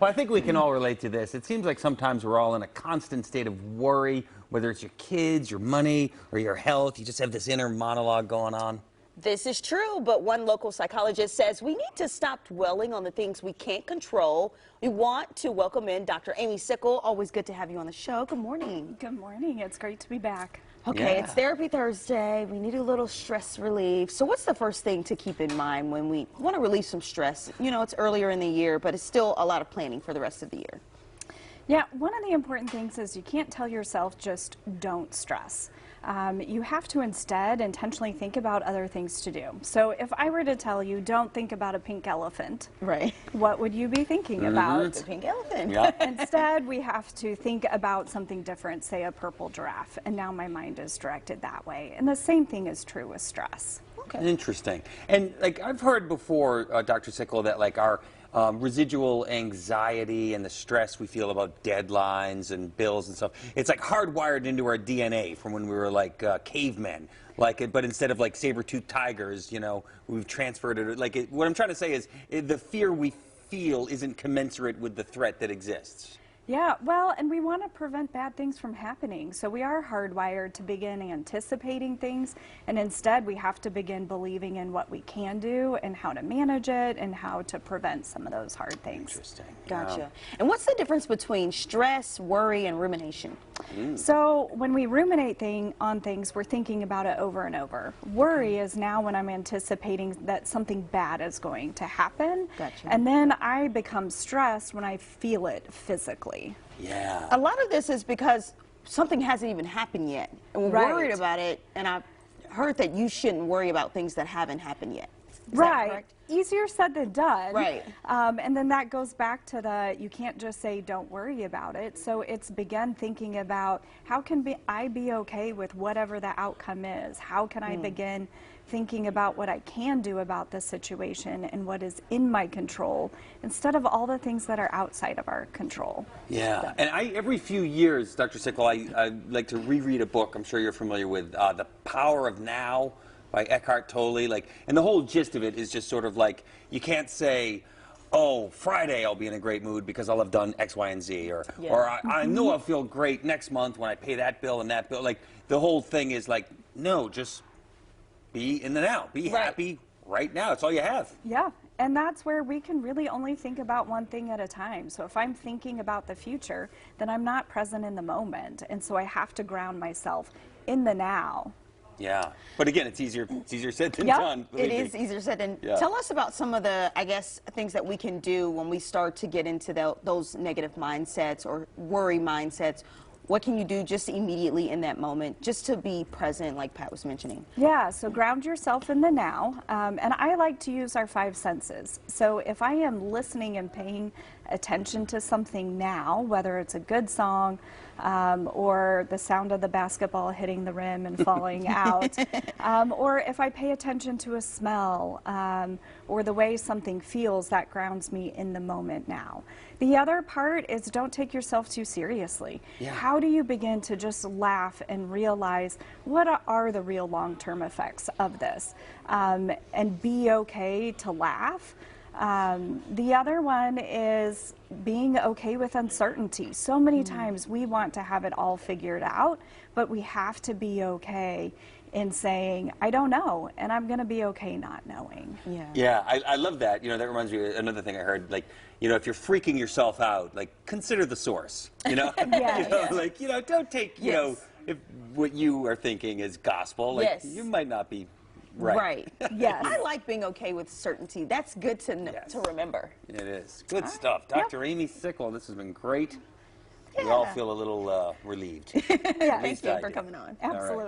Well, I think we can all relate to this. It seems like sometimes we're all in a constant state of worry, whether it's your kids, your money, or your health. You just have this inner monologue going on. This is true, but one local psychologist says we need to stop dwelling on the things we can't control. We want to welcome in Dr. Amy Sickel. Always good to have you on the show. Good morning. Good morning. It's great to be back. Okay, Yeah. It's Therapy Thursday. We need a little stress relief. So what's the first thing to keep in mind when we want to relieve some stress? You know, it's earlier in the year, but it's still a lot of planning for the rest of the year. Yeah, one of the important things is you can't tell yourself just don't stress. You have to instead intentionally think about other things to do. So if I were to tell you don't think about a pink elephant, Right. what would you be thinking about? The pink elephant. Yeah. Instead, we have to think about something different, say a purple giraffe, and now my mind is directed that way. And the same thing is true with stress. Okay. Interesting. And like I've heard before, Dr. Sickel, that like our residual anxiety and the stress we feel about deadlines and bills and stuff, it's like hardwired into our DNA from when we were like cavemen. But instead of like saber-toothed tigers, you know, we've transferred it. What I'm trying to say is the fear we feel isn't commensurate with the threat that exists. Yeah, well, and we want to prevent bad things from happening. So we are hardwired to begin anticipating things, and instead we have to begin believing in what we can do and how to manage it and how to prevent some of those hard things. Interesting. Gotcha. Yeah. And what's the difference between stress, worry, and rumination? So when we ruminate on things, we're thinking about it over and over. Worry is now when I'm anticipating that something bad is going to happen. Gotcha. And then I become stressed when I feel it physically. Yeah. A lot of this is because something hasn't even happened yet. And we're Right. worried about it, and I've heard that you shouldn't worry about things that haven't happened yet. Is that Right. correct? Easier said than done. Right. And then that goes back to you can't just say don't worry about it. So it's begin thinking about how can I be okay with whatever the outcome is? How can I begin thinking about what I can do about the situation and what is in my control instead of all the things that are outside of our control. Yeah, and every few years, Dr. Sickel, I like to reread a book I'm sure you're familiar with, The Power of Now by Eckhart Tolle. And the whole gist of it is just sort of like, you can't say, oh, Friday I'll be in a great mood because I'll have done X, Y, and Z, or I know I'll feel great next month when I pay that bill and that bill. Like, the whole thing is like, no, just be in the now. Be happy right now. It's all you have. Yeah, and that's where we can really only think about one thing at a time. So if I'm thinking about the future, then I'm not present in the moment. And so I have to ground myself in the now. Yeah, but again, it's easier said than done. It is easier said than. Yeah. Tell us about some of the, I guess, things that we can do when we start to get into those negative mindsets or worry mindsets. What can you do just immediately in that moment, just to be present, like Pat was mentioning? Yeah, so ground yourself in the now. And I like to use our five senses. So if I am listening and paying attention to something now, whether it's a good song or the sound of the basketball hitting the rim and falling out, or if I pay attention to a smell or the way something feels, that grounds me in the moment now. The other part is don't take yourself too seriously. Yeah. How do you begin to just laugh and realize what are the real long-term effects of this and be okay to laugh? The other one is being okay with uncertainty. So many times we want to have it all figured out, but we have to be okay in saying, I don't know, and I'm going to be okay not knowing. Yeah, I love that. You know, that reminds me of another thing I heard. Like, you know, if you're freaking yourself out, like, consider the source. You know, like, you know, don't take, you know, if what you are thinking is gospel. Like, you might not be right. Yes. I like being okay with certainty. That's good to know, to remember. It is. Good stuff. Dr. Amy Sickel, this has been great. Yeah. We all feel a little relieved. Thank you for coming on. Absolutely.